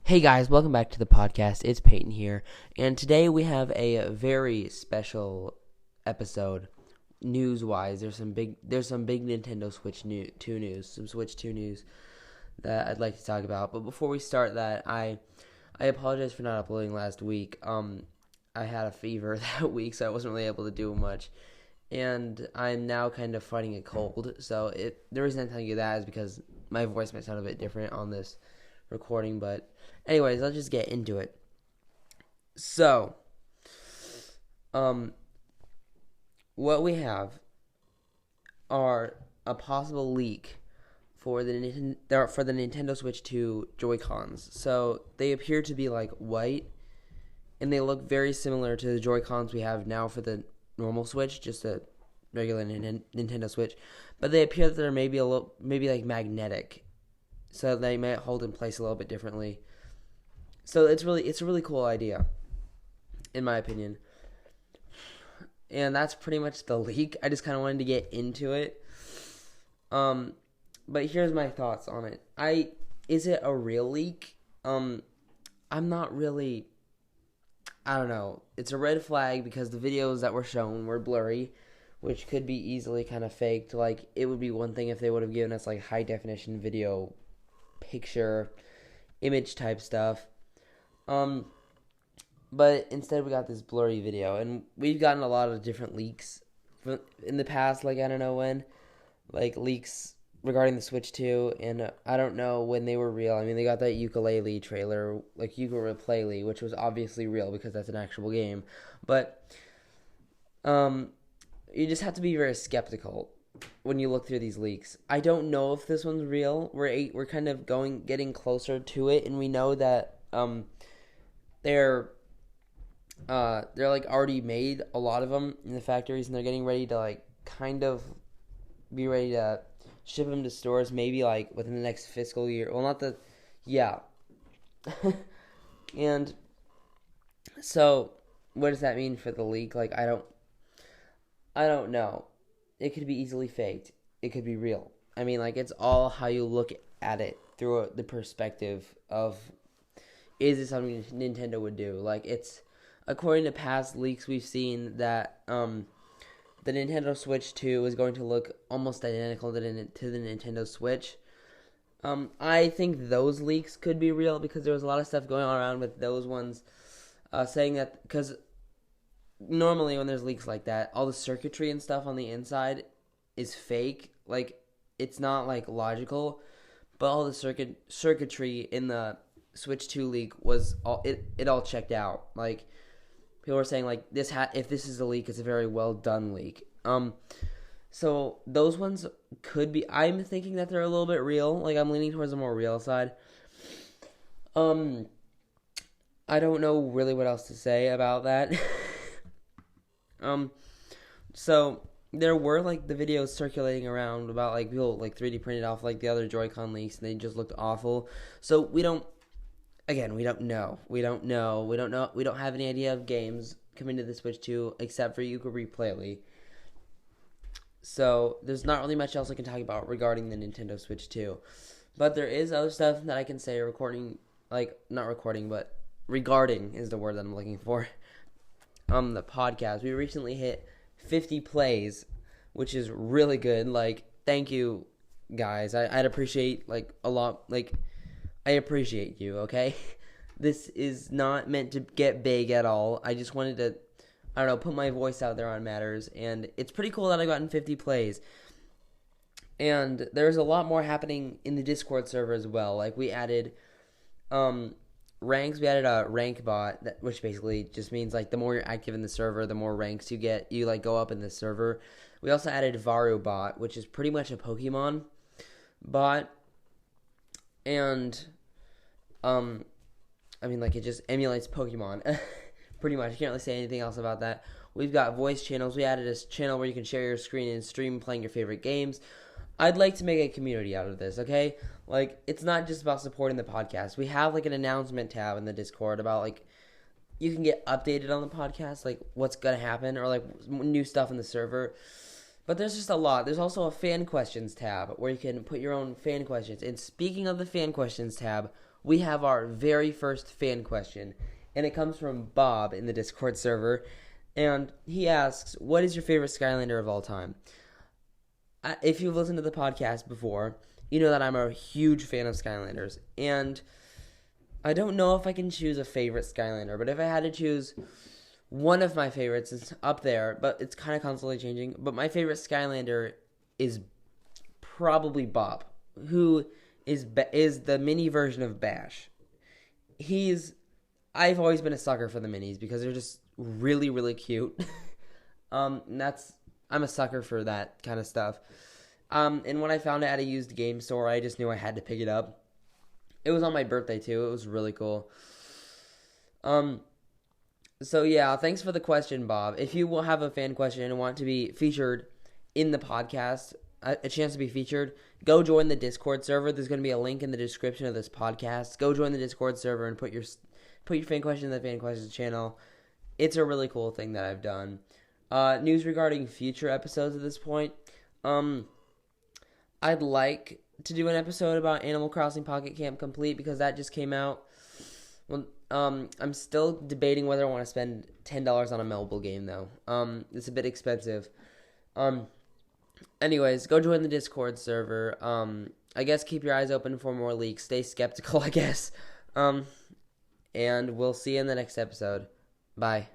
Hey guys, welcome back to the podcast. It's Payton here, and today we have a very special episode. News-wise, there's some big Nintendo Switch Switch 2 news that I'd like to talk about. But before we start that, I apologize for not uploading last week. I had a fever that week, so I wasn't really able to do much, and I'm now kind of fighting a cold. So the reason I'm telling you that is because my voice might sound a bit different on this recording, but anyways, let's just get into it. So, what we have are a possible leak for the Nintendo Switch 2 Joy-Cons. So, they appear to be like white, and they look very similar to the Joy-Cons we have now for the normal Switch, just a regular Nintendo Switch, but they appear that they're maybe like magnetic, so they might hold in place a little bit differently. So it's a really cool idea, in my opinion. And that's pretty much the leak. I just kind of wanted to get into it. But here's my thoughts on it. Is it a real leak? I'm not really. I don't know. It's a red flag because the videos that were shown were blurry, which could be easily kind of faked. Like, it would be one thing if they would have given us like high definition video, picture, image type stuff. But instead we got this blurry video, and we've gotten a lot of different leaks in the past, like I don't know when, like leaks regarding the Switch 2, and I don't know when they were real. I mean, they got that ukulele trailer, like ukulele, which was obviously real because that's an actual game, but you just have to be very skeptical when you look through these leaks. I don't know if this one's real. We're kind of getting closer to it, and we know that they're like already made a lot of them in the factories, and they're getting ready to like kind of be ready to ship them to stores maybe like within the next fiscal year. Well, and so what does that mean for the leak? Like I don't know. It could be easily faked. It could be real. I mean, like, it's all how you look at it through the perspective of, is it something Nintendo would do? Like, it's, according to past leaks, we've seen that the Nintendo Switch 2 is going to look almost identical to the Nintendo Switch. I think those leaks could be real because there was a lot of stuff going on around with those ones saying that, because normally when there's leaks like that, all the circuitry and stuff on the inside is fake. Like, it's not like logical, but all the circuitry in the Switch 2 leak was it all checked out. Like, people were saying like if this is a leak, it's a very well done leak. So those ones could be. I'm thinking that they're a little bit real. Like, I'm leaning towards the more real side. I don't know really what else to say about that. So there were like the videos circulating around about like people like 3D printed off like the other Joy-Con leaks, and they just looked awful. So we don't know. We don't have any idea of games coming to the Switch 2 except for Ukulele. So there's not really much else I can talk about regarding the Nintendo Switch 2. But there is other stuff that I can say regarding is the word that I'm looking for. The podcast. We recently hit 50 plays, which is really good. Like, thank you, guys. I'd appreciate, like, a lot. Like, I appreciate you, okay? This is not meant to get big at all. I just wanted to, I don't know, put my voice out there on matters. And it's pretty cool that I gotten 50 plays. And there's a lot more happening in the Discord server as well. Like, we added, ranks. We added a rank bot, which basically just means like the more you're active in the server, the more ranks you get. You like go up in the server. We also added Varu bot, which is pretty much a Pokemon bot, and I mean, like, it just emulates Pokemon. Pretty much. I can't really say anything else about that. We've got voice channels. We added a channel where you can share your screen and stream playing your favorite games. I'd like to make a community out of this, okay? Like, it's not just about supporting the podcast. We have, like, an announcement tab in the Discord about, like, you can get updated on the podcast, like, what's going to happen, or, like, new stuff in the server. But there's just a lot. There's also a fan questions tab where you can put your own fan questions. And speaking of the fan questions tab, we have our very first fan question, and it comes from Bob in the Discord server, and he asks, what is your favorite Skylander of all time? If you've listened to the podcast before, you know that I'm a huge fan of Skylanders, and I don't know if I can choose a favorite Skylander, but if I had to choose one of my favorites, it's up there, but it's kind of constantly changing, but my favorite Skylander is probably Bob, who is the mini version of Bash. I've always been a sucker for the minis because they're just really, really cute. I'm a sucker for that kind of stuff. And when I found it at a used game store, I just knew I had to pick it up. It was on my birthday too. It was really cool. So yeah, thanks for the question, Bob. If you will have a fan question and want to be featured in the podcast, a chance to be featured, go join the Discord server. There's going to be a link in the description of this podcast. Go join the Discord server and put your fan question in the fan questions channel. It's a really cool thing that I've done. News regarding future episodes at this point. I'd like to do an episode about Animal Crossing Pocket Camp Complete because that just came out. Well, I'm still debating whether I want to spend $10 on a mobile game though. It's a bit expensive. Anyways, go join the Discord server. I guess keep your eyes open for more leaks. Stay skeptical, I guess. And we'll see you in the next episode. Bye.